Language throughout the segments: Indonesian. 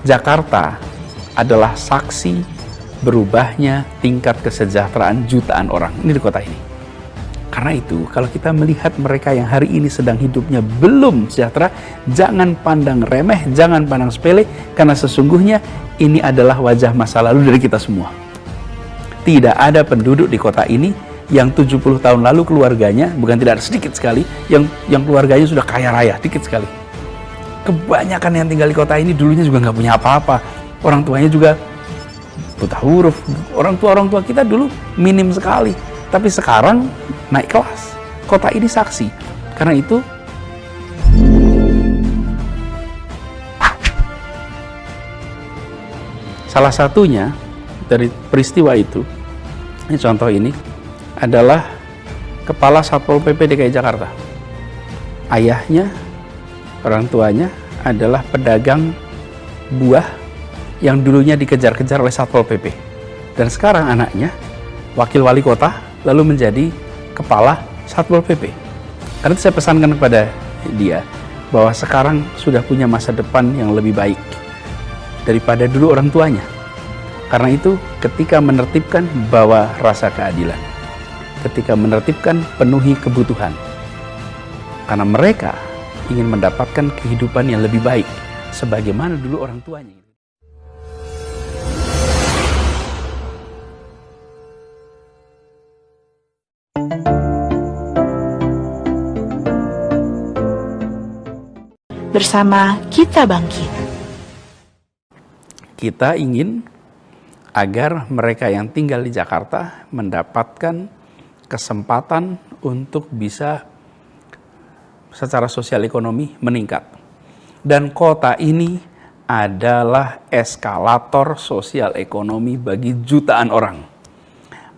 Jakarta adalah saksi berubahnya tingkat kesejahteraan jutaan orang ini di kota ini. Karena itu, kalau kita melihat mereka yang hari ini sedang hidupnya belum sejahtera, jangan pandang remeh, jangan pandang sepele, karena sesungguhnya ini adalah wajah masa lalu dari kita semua. Tidak ada penduduk di kota ini yang 70 tahun lalu keluarganya, bukan tidak ada, sedikit sekali, yang keluarganya sudah kaya raya, sedikit sekali. Kebanyakan yang tinggal di kota ini dulunya juga nggak punya apa-apa. Orang tuanya juga buta huruf. Orang tua kita dulu minim sekali. Tapi sekarang naik kelas. Kota ini saksi. Karena itu, salah satunya dari peristiwa itu, ini contoh ini, adalah Kepala Satpol PP DKI Jakarta. Ayahnya, orang tuanya adalah pedagang buah yang dulunya dikejar-kejar oleh Satpol PP. Dan sekarang anaknya, wakil wali kota, lalu menjadi kepala Satpol PP. Karena itu saya pesankan kepada dia, bahwa sekarang sudah punya masa depan yang lebih baik daripada dulu orang tuanya. Karena itu, ketika menertibkan, bawa rasa keadilan. Ketika menertibkan, penuhi kebutuhan. Karena mereka ingin mendapatkan kehidupan yang lebih baik, sebagaimana dulu orang tuanya. Bersama Kita Bangkit. Kita ingin agar mereka yang tinggal di Jakarta mendapatkan kesempatan untuk bisa secara sosial ekonomi meningkat. Dan kota ini adalah eskalator sosial ekonomi bagi jutaan orang.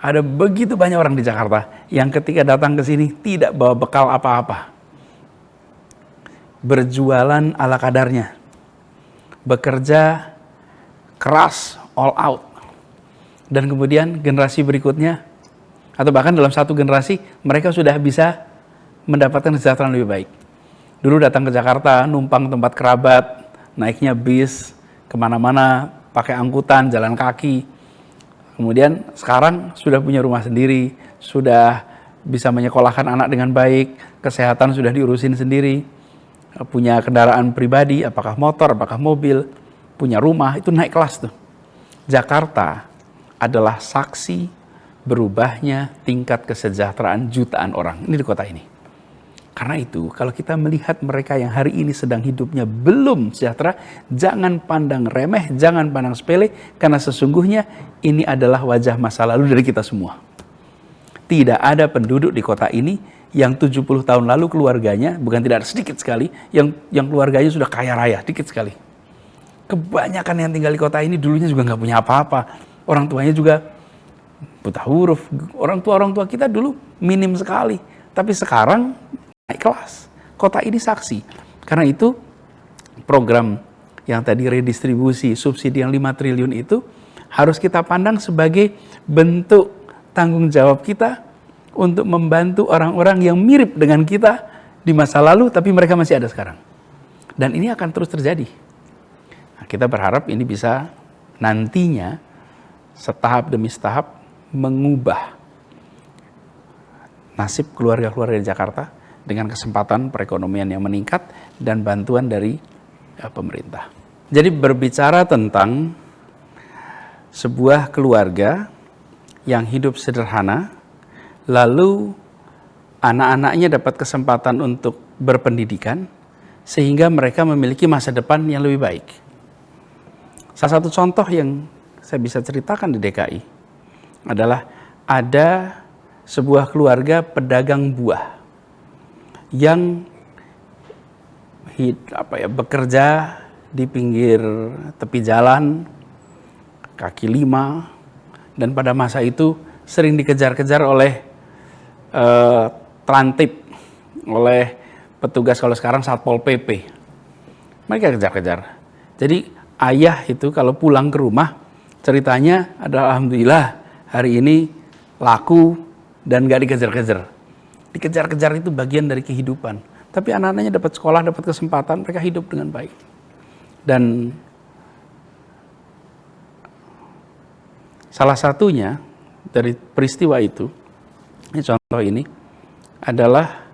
Ada begitu banyak orang di Jakarta yang ketika datang ke sini tidak bawa bekal apa-apa. Berjualan ala kadarnya, bekerja keras, all out, dan kemudian generasi berikutnya, atau bahkan dalam satu generasi, mereka sudah bisa mendapatkan kesejahteraan lebih baik. Dulu datang ke Jakarta, numpang tempat kerabat, naiknya bis, kemana-mana, pakai angkutan, jalan kaki. Kemudian sekarang sudah punya rumah sendiri, sudah bisa menyekolahkan anak dengan baik, kesehatan sudah diurusin sendiri, punya kendaraan pribadi, apakah motor, apakah mobil, punya rumah, itu naik kelas tuh. Jakarta adalah saksi berubahnya tingkat kesejahteraan jutaan orang ini di kota ini. Karena itu, kalau kita melihat mereka yang hari ini sedang hidupnya belum sejahtera, jangan pandang remeh, jangan pandang sepele, karena sesungguhnya ini adalah wajah masa lalu dari kita semua. Tidak ada penduduk di kota ini yang 70 tahun lalu keluarganya, bukan tidak ada, sedikit sekali, yang keluarganya sudah kaya raya, sedikit sekali. Kebanyakan yang tinggal di kota ini dulunya juga nggak punya apa-apa. Orang tuanya juga buta huruf. Orang tua kita dulu minim sekali. Tapi sekarang naik kelas. Kota ini saksi. Karena itu, program yang tadi redistribusi subsidi yang 5 triliun itu harus kita pandang sebagai bentuk tanggung jawab kita untuk membantu orang-orang yang mirip dengan kita di masa lalu, tapi mereka masih ada sekarang. Dan ini akan terus terjadi. Nah, kita berharap ini bisa nantinya setahap demi setahap mengubah nasib keluarga-keluarga di Jakarta dengan kesempatan perekonomian yang meningkat dan bantuan dari pemerintah. Jadi berbicara tentang sebuah keluarga yang hidup sederhana, lalu anak-anaknya dapat kesempatan untuk berpendidikan sehingga mereka memiliki masa depan yang lebih baik. Salah satu contoh yang saya bisa ceritakan di DKI adalah ada sebuah keluarga pedagang buah yang bekerja di pinggir tepi jalan, kaki lima, dan pada masa itu sering dikejar-kejar oleh terantip, oleh petugas kalau sekarang Satpol PP. Mereka kejar-kejar. Jadi ayah itu kalau pulang ke rumah, ceritanya adalah alhamdulillah hari ini laku dan gak dikejar-kejar. Dikejar-kejar itu bagian dari kehidupan. Tapi anak-anaknya dapat sekolah, dapat kesempatan, mereka hidup dengan baik. Dan Salah satunya dari peristiwa itu, ini contoh ini, adalah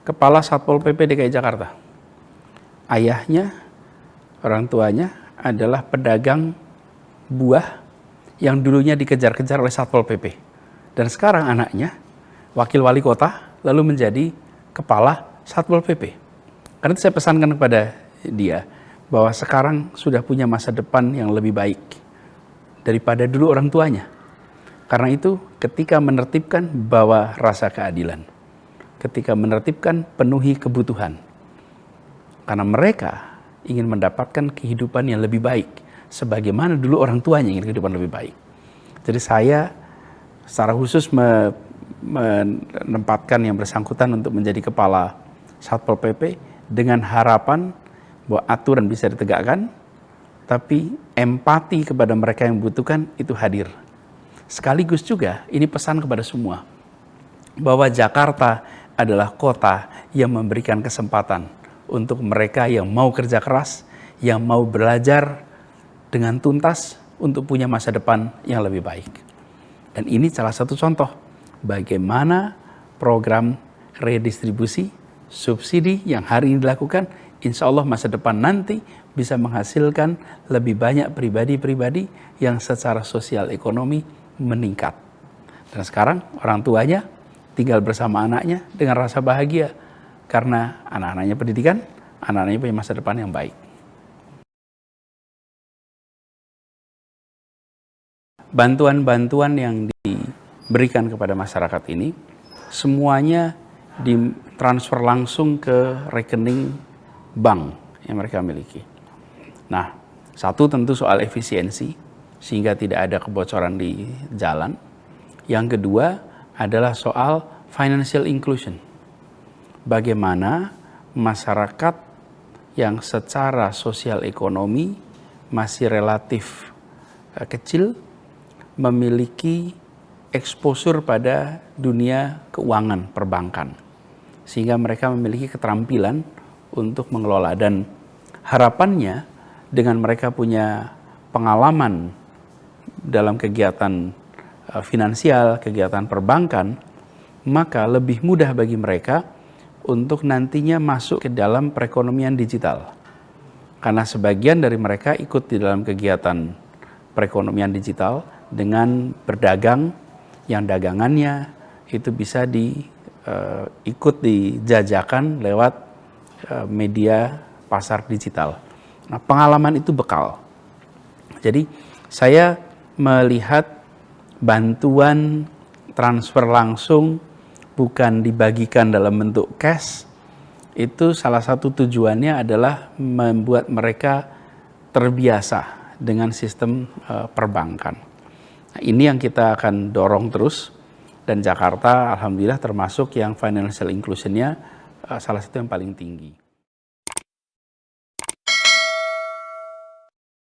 Kepala Satpol PP DKI Jakarta. Ayahnya, orang tuanya adalah pedagang buah yang dulunya dikejar-kejar oleh Satpol PP. Dan sekarang anaknya, wakil wali kota, lalu menjadi kepala Satpol PP. Karena itu saya pesankan kepada dia, bahwa sekarang sudah punya masa depan yang lebih baik daripada dulu orang tuanya. Karena itu ketika menertibkan, bawa rasa keadilan. Ketika menertibkan, penuhi kebutuhan. Karena mereka ingin mendapatkan kehidupan yang lebih baik, sebagaimana dulu orang tuanya ingin kehidupan lebih baik. Jadi saya secara khusus menempatkan yang bersangkutan untuk menjadi kepala Satpol PP dengan harapan bahwa aturan bisa ditegakkan, tapi empati kepada mereka yang membutuhkan itu hadir. Sekaligus juga ini pesan kepada semua, bahwa Jakarta adalah kota yang memberikan kesempatan untuk mereka yang mau kerja keras, yang mau belajar dengan tuntas untuk punya masa depan yang lebih baik. Dan ini salah satu contoh bagaimana program redistribusi subsidi yang hari ini dilakukan, insya Allah masa depan nanti bisa menghasilkan lebih banyak pribadi-pribadi yang secara sosial ekonomi meningkat. Dan sekarang orang tuanya tinggal bersama anaknya dengan rasa bahagia karena anak-anaknya pendidikan, anak-anaknya punya masa depan yang baik. Bantuan-bantuan yang diberikan kepada masyarakat ini semuanya ditransfer langsung ke rekening bank yang mereka miliki. Nah, satu tentu soal efisiensi sehingga tidak ada kebocoran di jalan. Yang kedua adalah soal financial inclusion. Bagaimana masyarakat yang secara sosial ekonomi masih relatif kecil memiliki exposure pada dunia keuangan perbankan, sehingga mereka memiliki keterampilan untuk mengelola. Dan harapannya dengan mereka punya pengalaman dalam kegiatan finansial, kegiatan perbankan, maka lebih mudah bagi mereka untuk nantinya masuk ke dalam perekonomian digital. Karena sebagian dari mereka ikut di dalam kegiatan perekonomian digital dengan berdagang, yang dagangannya itu bisa ikut dijajakan lewat media pasar digital. Nah, pengalaman itu bekal. Jadi saya melihat bantuan transfer langsung bukan dibagikan dalam bentuk cash, itu salah satu tujuannya adalah membuat mereka terbiasa dengan sistem perbankan. Nah, ini yang kita akan dorong terus, dan Jakarta alhamdulillah termasuk yang financial inclusion-nya salah satu yang paling tinggi.